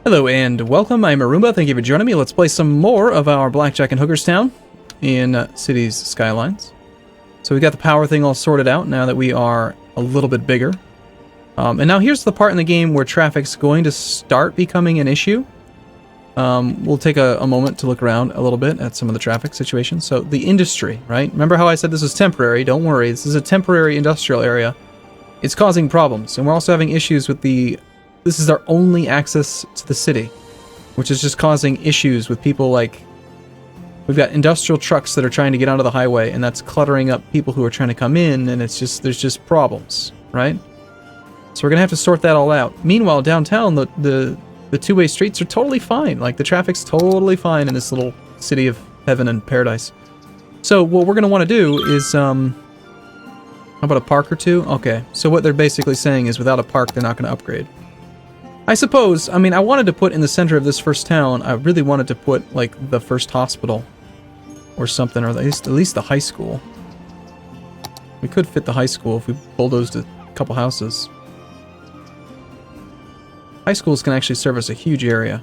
Hello and welcome, I'm Arumba, thank you for joining me. Let's play some more of our Blackjack and Hookerstown in Cities Skylines. So we got the power thing all sorted out now that we are a little bit bigger. And now here's the part in the game where traffic's going to start becoming an issue. We'll take a moment to look around a little bit at some of the traffic situations. So the industry, right? Remember how I said this was temporary? Don't worry, this is a temporary industrial area. It's causing problems, and we're also having issues with the... This is our only access to the city, which is just causing issues with people like... We've got industrial trucks that are trying to get onto the highway, and that's cluttering up people who are trying to come in, and it's just... There's just problems, right? So we're gonna have to sort that all out. Meanwhile, downtown, the two-way streets are totally fine. Like, the traffic's totally fine in this little city of heaven and paradise. So what we're gonna want to do is, how about a park or two? Okay, so what they're basically saying is without a park, they're not gonna upgrade. I suppose, I mean, I wanted to put in the center of this first town, I really wanted to put, like, the first hospital or something, or at least the high school. We could fit the high school if we bulldozed a couple houses. High schools can actually service a huge area.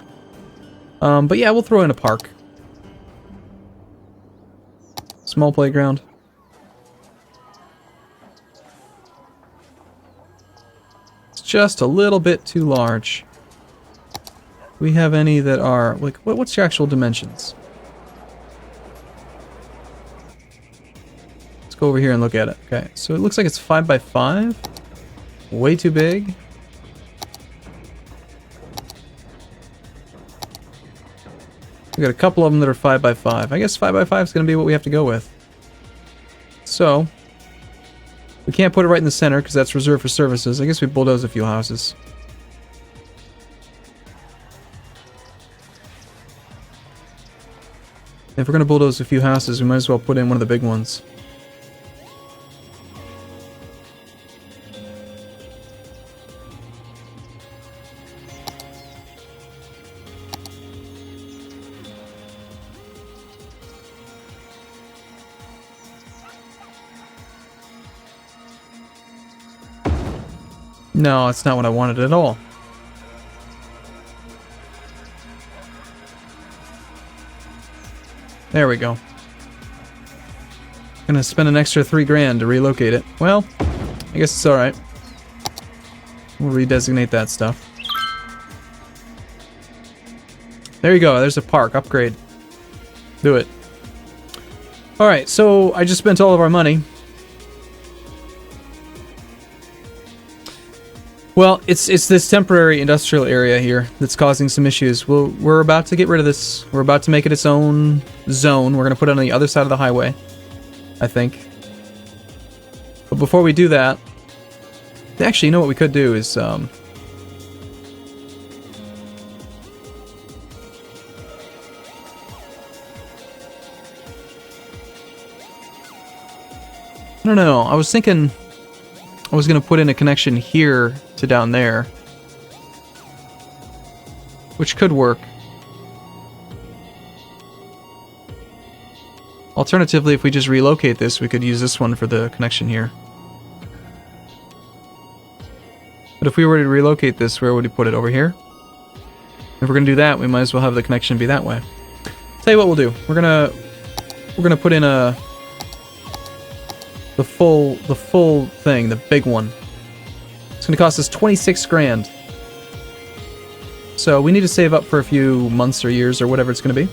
But yeah, we'll throw in a park. Small playground. Just a little bit too large. Do we have any that are like what's your actual dimensions? Let's go over here and look at it. Okay, so it looks like it's 5 by 5. Way too big. We got a couple of them that are 5 by 5. I guess 5 by 5 is going to be what we have to go with. So we can't put it right in the center because that's reserved for services. I guess we bulldoze a few houses. If we're going to bulldoze a few houses, we might as well put in one of the big ones. No, it's not what I wanted at all. There we go. Gonna spend an extra $3 to relocate it. Well, I guess it's alright. We'll redesignate that stuff. There you go, there's a park. Upgrade. Do it. Alright, so I just spent all of our money. Well, it's this temporary industrial area here that's causing some issues. We're about to get rid of this. We're about to make it its own zone. We're going to put it on the other side of the highway, I think. But before we do that... Actually, you know what we could do is... I don't know. I was thinking... I was going to put in a connection here to down there, which could work. Alternatively, if we just relocate this, we could use this one for the connection here. But if we were to relocate this, where would we put it? Over here? If we're going to do that, we might as well have the connection be that way. Tell you what we'll do. We're gonna put in the full thing, the big one. It's gonna cost us 26 grand. So we need to save up for a few months or years or whatever it's gonna be.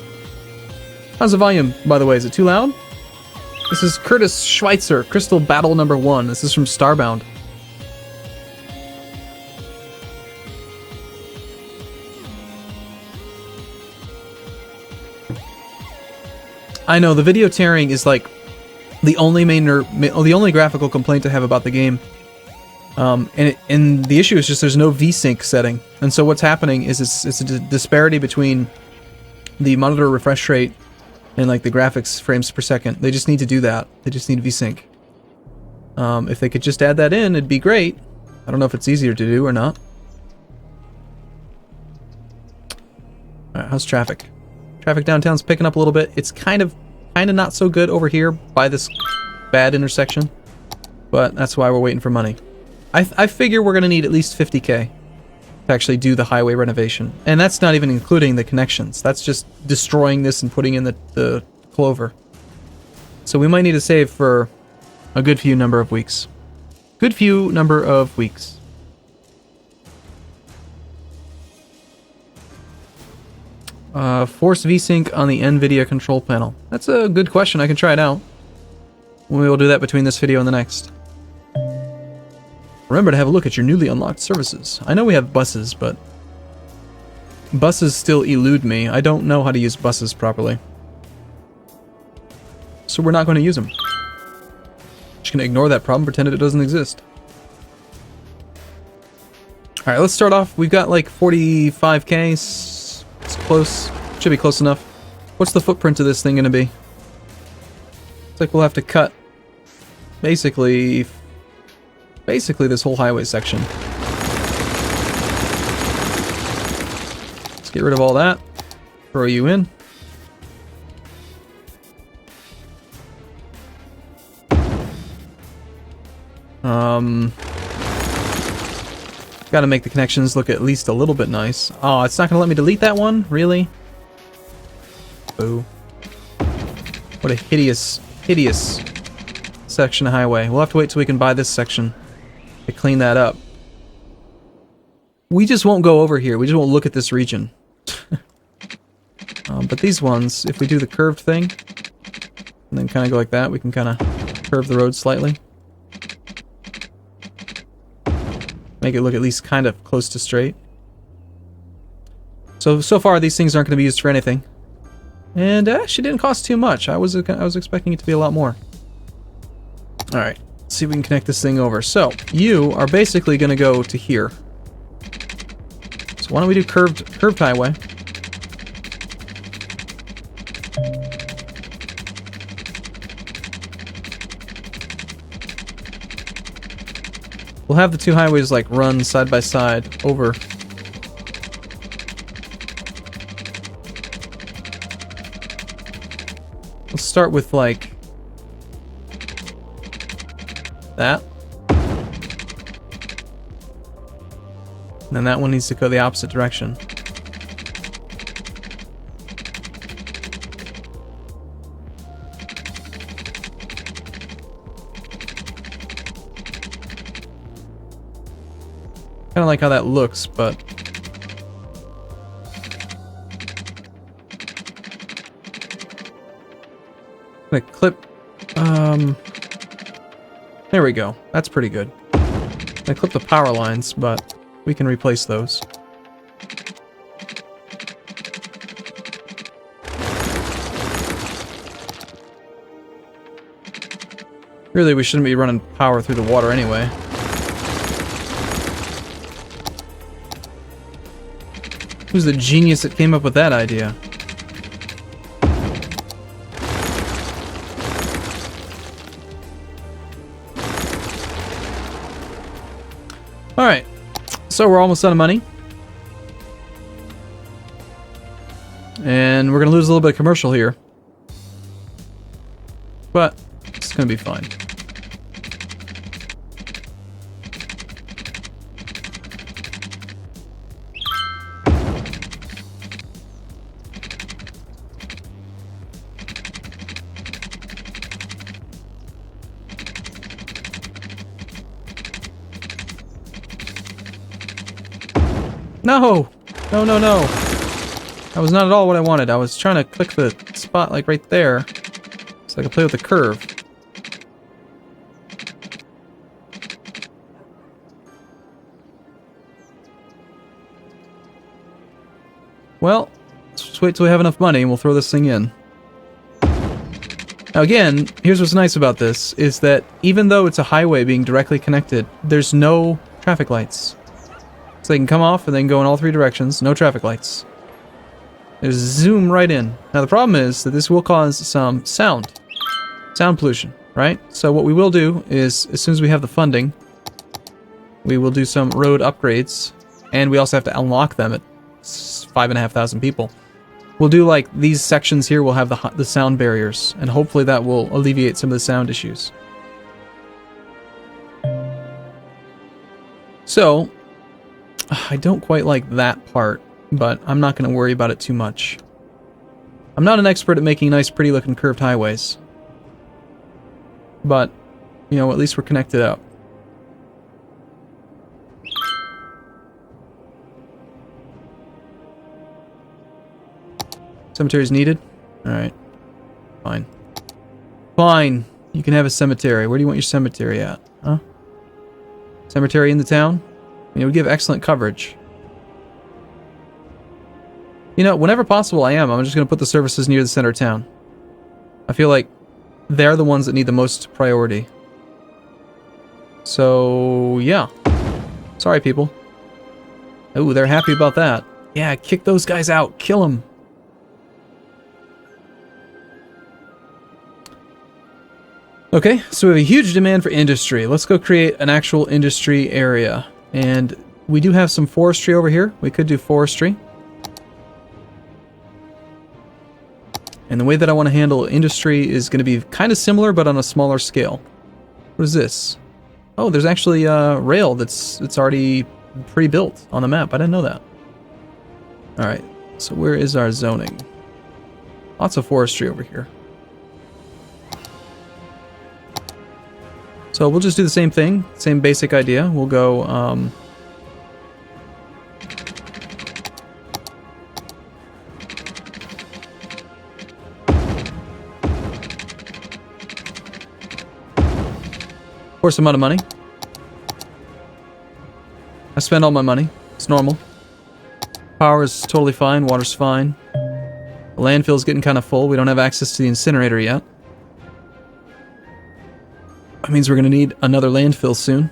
How's the volume, by the way? Is it too loud? This is Curtis Schweitzer, Crystal Battle number 1. This is from Starbound. I know, the video tearing is like the only graphical complaint I have about the game, and the issue is just there's no VSync setting, and so what's happening is it's a disparity between the monitor refresh rate and like the graphics frames per second. They just need to do that. They just need VSync. If they could just add that in, it'd be great. I don't know if it's easier to do or not. All right, how's traffic? Traffic downtown's picking up a little bit. It's kind of not so good over here by this bad intersection, but that's why we're waiting for money. I figure we're gonna need at least 50k to to actually do the highway renovation. And that's not even including the connections. That's just destroying this and putting in the clover. So we might need to save for a good few number of weeks. Good few number of weeks. Force VSync on the NVIDIA control panel. That's a good question. I can try it out. We will do that between this video and the next. Remember to have a look at your newly unlocked services. I know we have buses, but buses still elude me. I don't know how to use buses properly. So we're not going to use them. Just going to ignore that problem, pretend it doesn't exist. Alright, let's start off. We've got like 45k. It's close. Should be close enough. What's the footprint of this thing going to be? It's like we'll have to cut basically this whole highway section. Let's get rid of all that. Throw you in. Gotta make the connections look at least a little bit nice. Oh, it's not gonna let me delete that one? Really? Boo. What a hideous, hideous section of highway. We'll have to wait till we can buy this section to clean that up. We just won't go over here. We just won't look at this region. But these ones, if we do the curved thing, and then kind of go like that, we can kind of curve the road slightly. Make it look at least kind of close to straight. So far these things aren't going to be used for anything. And actually didn't cost too much. I was expecting it to be a lot more. Alright, let's see if we can connect this thing over. So, you are basically going to go to here. So why don't we do curved highway. We'll have the two highways like run side by side over. Let's start with like that. And then that one needs to go the opposite direction. Kind of like how that looks, but I'm gonna clip. There we go. That's pretty good. I clip the power lines, but we can replace those. Really, we shouldn't be running power through the water anyway. Who's the genius that came up with that idea? Alright, so we're almost out of money. And we're going to lose a little bit of commercial here. But it's going to be fine. No! No, no, no. That was not at all what I wanted. I was trying to click the spot like right there so I could play with the curve. Well, let's just wait till we have enough money and we'll throw this thing in. Now again, here's what's nice about this, is that even though it's a highway being directly connected, there's no traffic lights. So they can come off and then go in all three directions, no traffic lights. They just zoom right in. Now the problem is that this will cause some sound pollution, right? So what we will do is, as soon as we have the funding, we will do some road upgrades, and we also have to unlock them at 5,500 people. We'll do like these sections here will have the sound barriers, and hopefully that will alleviate some of the sound issues. So, I don't quite like that part, but I'm not going to worry about it too much. I'm not an expert at making nice, pretty looking curved highways. But, you know, at least we're connected up. Cemetery's needed? Alright. Fine. Fine. You can have a cemetery. Where do you want your cemetery at? Huh? Cemetery in the town? I mean, it would give excellent coverage. You know, whenever possible I'm just going to put the services near the center of town. I feel like they're the ones that need the most priority. So, yeah. Sorry, people. Ooh, they're happy about that. Yeah, kick those guys out. Kill them. Okay, so we have a huge demand for industry. Let's go create an actual industry area. And we do have some forestry over here. We could do forestry. And the way that I want to handle industry is going to be kind of similar, but on a smaller scale. What is this? Oh, there's actually rail that's already pre-built on the map. I didn't know that. Alright, so where is our zoning? Lots of forestry over here. So we'll just do the same thing, same basic idea. We'll go, pour some amount of money. I spend all my money. It's normal. Power is totally fine. Water's fine. The landfill's getting kind of full. We don't have access to the incinerator yet. That means we're going to need another landfill soon.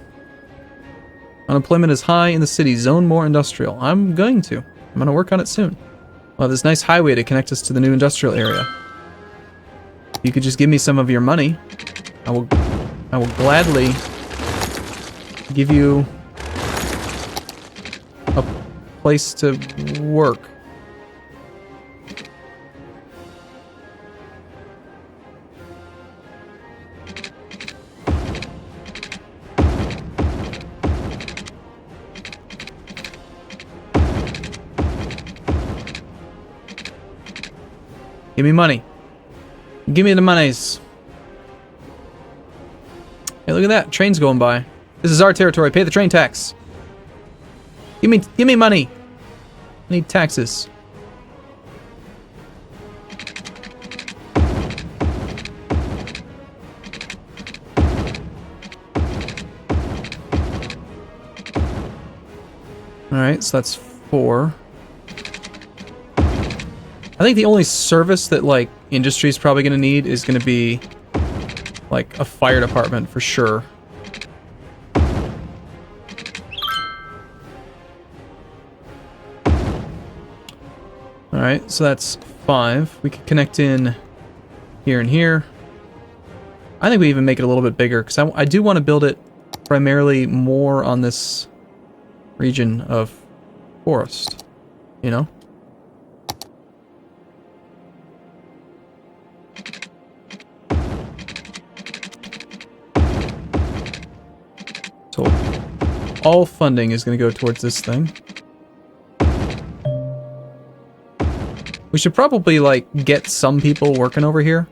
Unemployment is high in the city. Zone more industrial. I'm going to work on it soon. We'll have this nice highway to connect us to the new industrial area. If you could just give me some of your money, I will gladly give you a place to work. Give me money. Give me the monies. Hey, look at that. Train's going by. This is our territory. Pay the train tax. Give me money. I need taxes. Alright, so that's 4. I think the only service that, like, industry is probably going to need is going to be, like, a fire department for sure. Alright, so that's 5. We could connect in here and here. I think we even make it a little bit bigger, because I do want to build it primarily more on this region of forest, you know? So all funding is going to go towards this thing. We should probably, like, get some people working over here,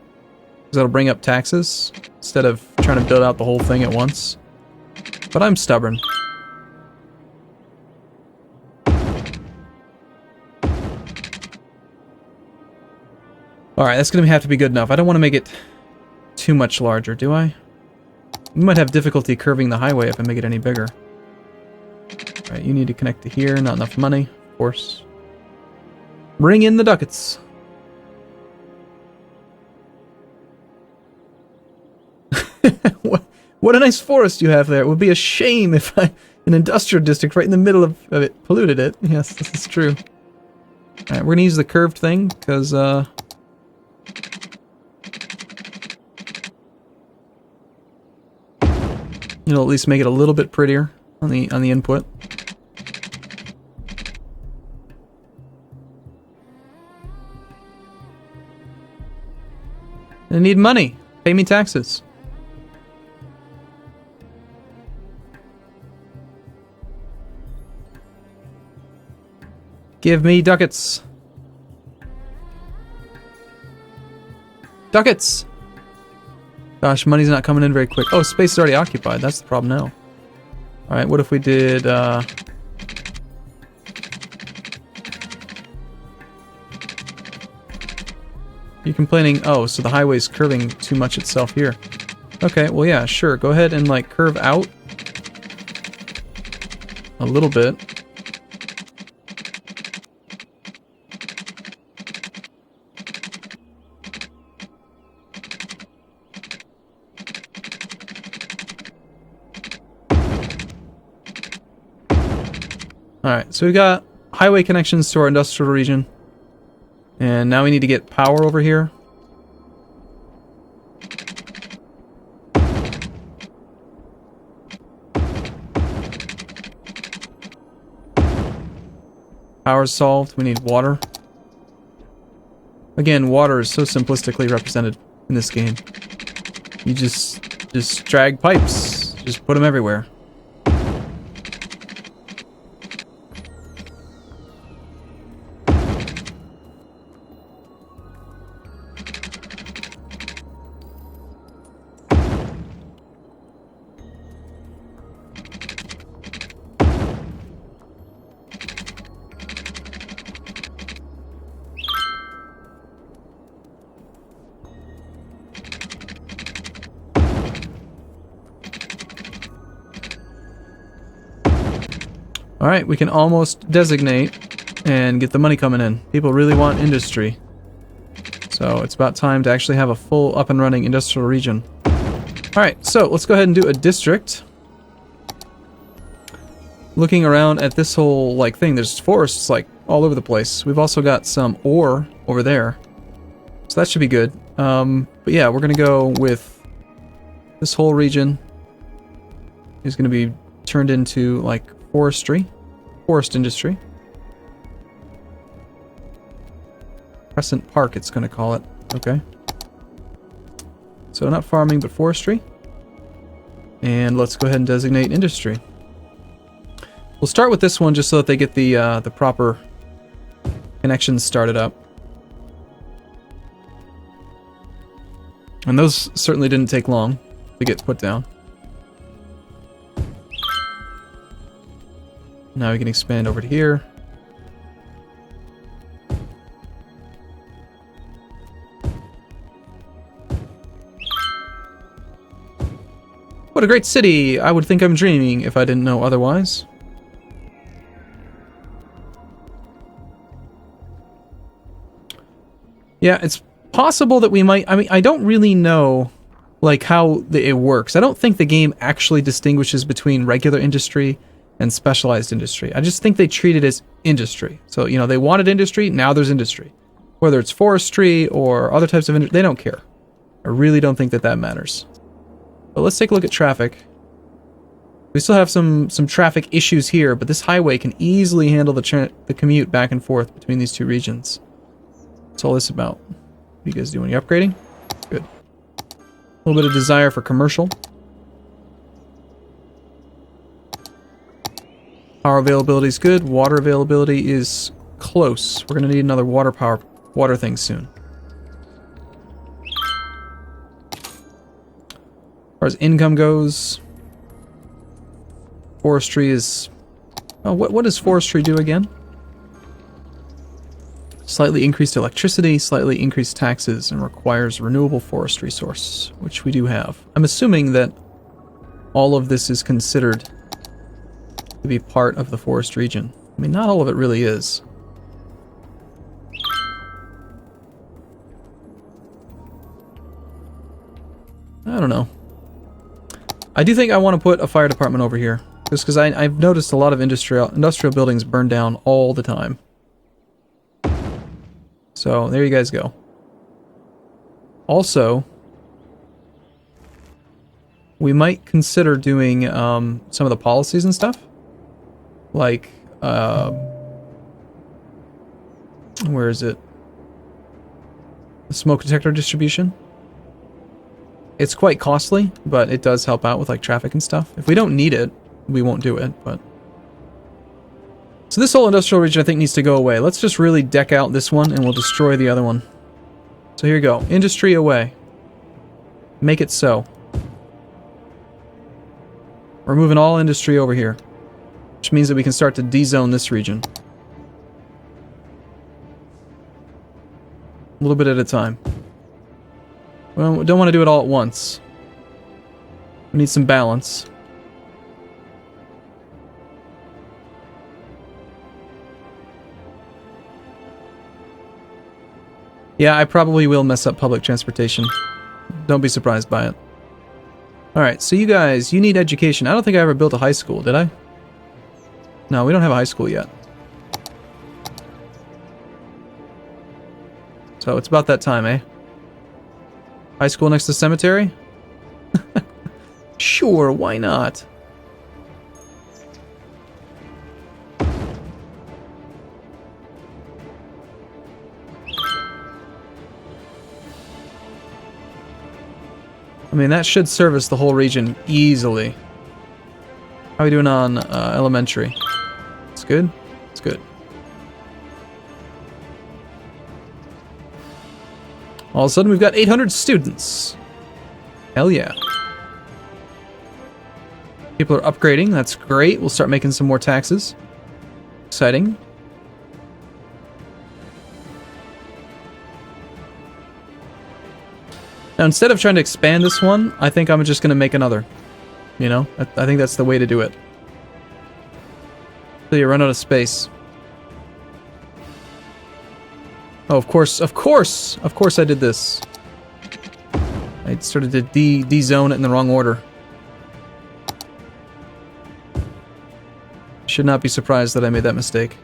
because that'll bring up taxes, instead of trying to build out the whole thing at once. But I'm stubborn. Alright, that's going to have to be good enough. I don't want to make it too much larger, do I? We might have difficulty curving the highway if I make it any bigger. Alright, you need to connect to here. Not enough money, of course. Bring in the ducats. What a nice forest you have there. It would be a shame if an industrial district right in the middle of it polluted it. Yes, this is true. Alright, we're gonna use the curved thing, because, it'll at least make it a little bit prettier on the input. I need money. Pay me taxes. Give me ducats. Ducats! Gosh, money's not coming in very quick. Oh, space is already occupied. That's the problem now. Alright, what if we did, You're complaining, oh, so the highway's curving too much itself here. Okay, well yeah, sure. Go ahead and, like, curve out a little bit. Alright, so we've got highway connections to our industrial region. And now we need to get power over here. Power's solved. We need water. Again, water is so simplistically represented in this game. You just drag pipes. Just put them everywhere. Alright, we can almost designate and get the money coming in. People really want industry. So it's about time to actually have a full up and running industrial region. Alright, so let's go ahead and do a district. Looking around at this whole like thing, there's forests like all over the place. We've also got some ore over there. So that should be good. But yeah, we're gonna go with this whole region is gonna be turned into like forestry. Forest industry. Crescent Park, it's going to call it. Okay. So not farming, but forestry. And let's go ahead and designate industry. We'll start with this one just so that they get the proper connections started up. And those certainly didn't take long to get put down. Now we can expand over to here. What a great city! I would think I'm dreaming if I didn't know otherwise. Yeah, it's possible that we might... I mean, I don't really know, like, how it works. I don't think the game actually distinguishes between regular industry and specialized industry. I just think they treat it as industry. So, you know, they wanted industry, now there's industry. Whether it's forestry or other types of industry, they don't care. I really don't think that that matters. But let's take a look at traffic. We still have some traffic issues here, but this highway can easily handle the commute back and forth between these two regions. What's all this about? What are you guys doing? You upgrading? Good. A little bit of desire for commercial. Power availability is good. Water availability is close. We're going to need another water thing soon. As far as income goes, forestry is... Oh, what does forestry do again? Slightly increased electricity, slightly increased taxes, and requires renewable forest resource, which we do have. I'm assuming that all of this is considered to be part of the forest region. I mean, not all of it really is. I don't know. I do think I want to put a fire department over here, just because I've noticed a lot of industrial buildings burn down all the time. So there you guys go. Also, we might consider doing some of the policies and stuff. Like, where is it? The smoke detector distribution. It's quite costly, but it does help out with like traffic and stuff. If we don't need it, we won't do it, but... So this whole industrial region I think needs to go away. Let's just really deck out this one and we'll destroy the other one. So here you go. Industry away. Make it so. We're moving all industry over here. Which means that we can start to de-zone this region. A little bit at a time. Well, we don't want to do it all at once. We need some balance. Yeah, I probably will mess up public transportation. Don't be surprised by it. Alright, so you guys, you need education. I don't think I ever built a high school, did I? No, we don't have a high school yet. So it's about that time, eh? High school next to cemetery? Sure, why not? I mean, that should service the whole region easily. How are we doing on elementary? It's good? It's good. All of a sudden, we've got 800 students. Hell yeah. People are upgrading. That's great. We'll start making some more taxes. Exciting. Now, instead of trying to expand this one, I think I'm just going to make another. You know? I think that's the way to do it. So you run out of space. Oh, of course I did this. I started to de-zone it in the wrong order. Should not be surprised that I made that mistake.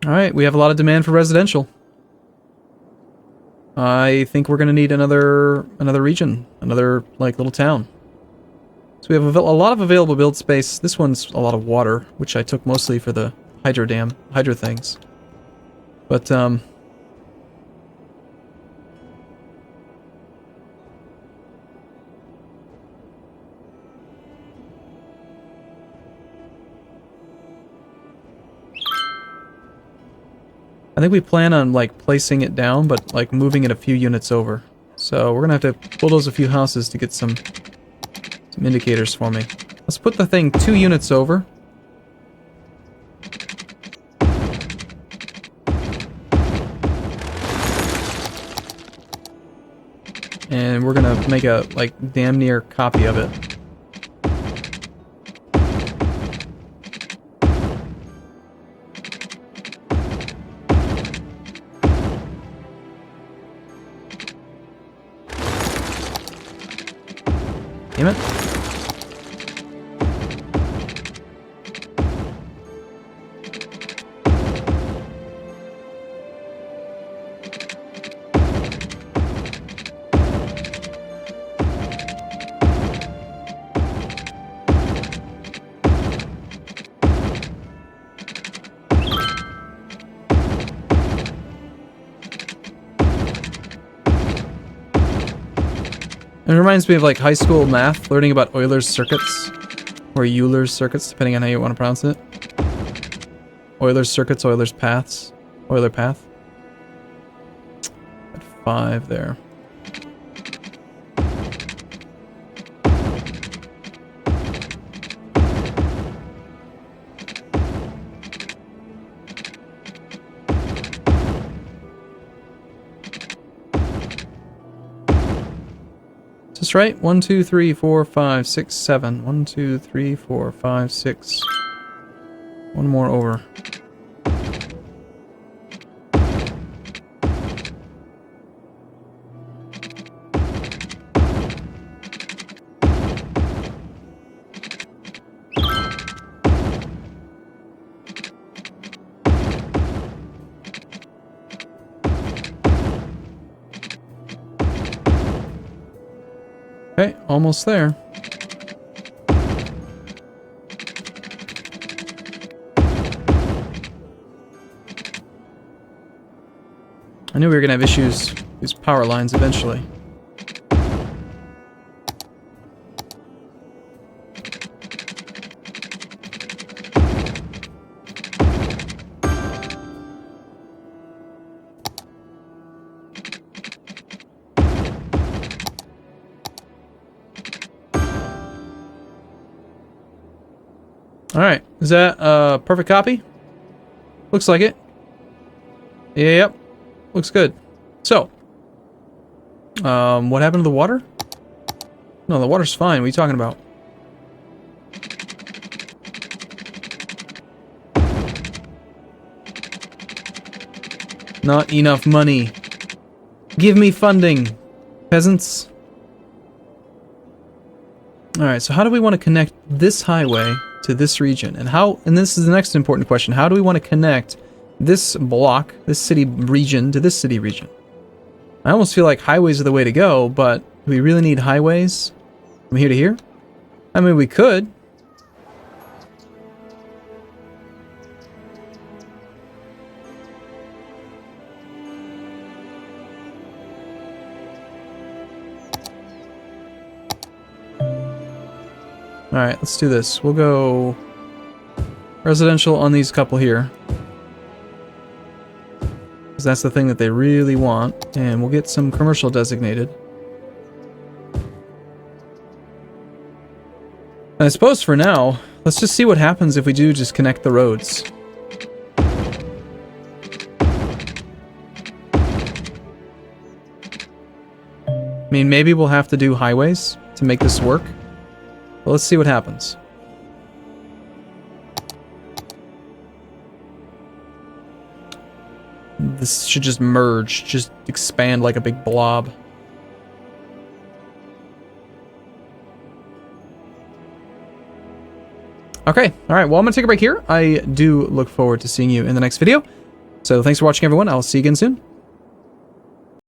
Alright, we have a lot of demand for residential. I think we're going to need another region. Another, like, little town. So we have a lot of available build space. This one's a lot of water, which I took mostly for the hydro things. But, I think we plan on, like, placing it down, but, like, moving it a few units over. So we're gonna have to bulldoze a few houses to get some indicators for me. Let's put the thing 2 units over. And we're gonna make a, like, damn near copy of it. Damn it. It reminds me of, like, high school math, learning about Euler's circuits, or Euler's circuits, depending on how you want to pronounce it. Euler's circuits, Euler's paths, Euler path. At 5 there. That's right. 1, 2, 3, 4, 5, 6, 7. 1, 2, 3, 4, 5, 6. One more over. Okay, almost there. I knew we were going to have issues with these power lines eventually. Alright, is that a perfect copy? Looks like it. Yep, looks good. So, what happened to the water? No, the water's fine. What are you talking about? Not enough money. Give me funding, peasants. Alright, so how do we want to connect this highway to this region? And this is the next important question. How do we want to connect this block, this city region, to this city region? I almost feel like highways are the way to go, but do we really need highways from here to here? I mean, we could. Alright, let's do this. We'll go residential on these couple here. Because that's the thing that they really want. And we'll get some commercial designated. And I suppose for now, let's just see what happens if we do just connect the roads. I mean, maybe we'll have to do highways to make this work. Well, let's see what happens. This should just merge, just expand like a big blob. Okay, alright, well I'm gonna take a break here. I do look forward to seeing you in the next video. So thanks for watching everyone, I'll see you again soon.